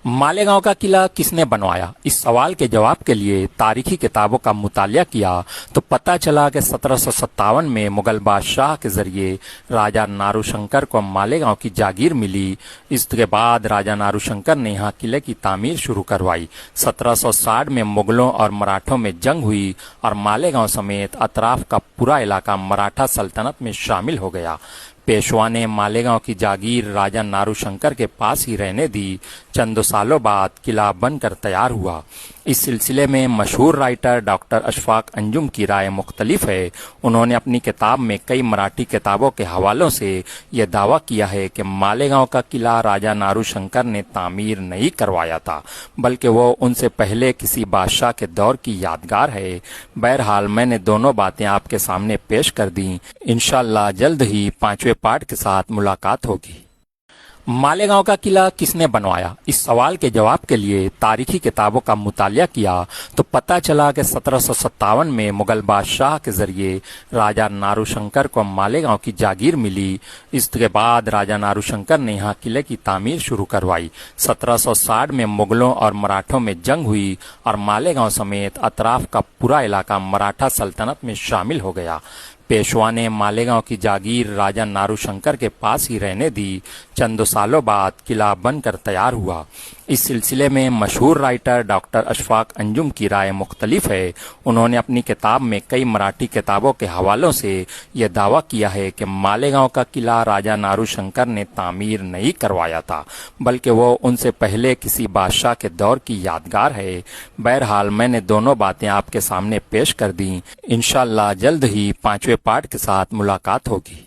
मालेगांव का किला किसने बनवाया? इस सवाल के जवाब के लिए तारीखी किताबों का मुतालिया किया तो पता चला कि 1757 में मुगल बादशाह के जरिए राजा नारूशंकर को मालेगांव की जागीर मिली। इसके बाद राजा नारूशंकर ने यहाँ किले की तामीर शुरू करवाई। 1760 में मुगलों और मराठों में जंग हुई और मालेगांव समेत अतराफ का पूरा इलाका मराठा सल्तनत में शामिल हो गया। पेशवा ने मालेगांव की जागीर राजा नारूशंकर के पास ही रहने दी। चंद सालों बाद किला बनकर तैयार हुआ। इस सिलसिले में मशहूर राइटर डॉक्टर अशफाक अंजुम की राय मुख्तलिफ है। उन्होंने अपनी किताब में कई मराठी किताबों के हवालों से यह दावा किया है कि मालेगांव का किला राजा नारूशंकर ने तामीर नहीं करवाया था, बल्कि वो उनसे पहले किसी बादशाह के दौर की यादगार है। बहरहाल मैंने दोनों बातें आपके सामने पेश कर दी। इंशाअल्लाह जल्द ही 5वें पार्ट के साथ मुलाकात होगी। मालेगांव का किला किसने बनवाया? इस सवाल के जवाब के लिए तारीखी किताबों का मुतालिया किया तो पता चला कि 1757 में मुगल बादशाह के जरिए राजा नारूशंकर को मालेगांव की जागीर मिली। इसके बाद राजा नारूशंकर ने यहाँ किले की तामीर शुरू करवाई। 1760 में मुगलों और मराठों में जंग हुई और मालेगांव समेत अतराफ का पूरा इलाका मराठा सल्तनत में शामिल हो गया। पेशवा ने मालेगांव की जागीर राजा नारूशंकर के पास ही रहने दी। चंद सालों बाद किला बनकर तैयार हुआ। इस सिलसिले में मशहूर राइटर डॉक्टर अशफाक अंजुम की राय मुख्तलिफ है। उन्होंने अपनी किताब में कई मराठी किताबों के हवालों से यह दावा किया है कि मालेगांव का किला राजा नारूशंकर ने तामीर नहीं करवाया था, बल्कि वो उनसे पहले किसी बादशाह के दौर की यादगार है। बहरहाल मैंने दोनों बातें आपके सामने पेश कर दी। इंशाअल्लाह जल्द ही 5वें पार्ट के साथ मुलाकात होगी।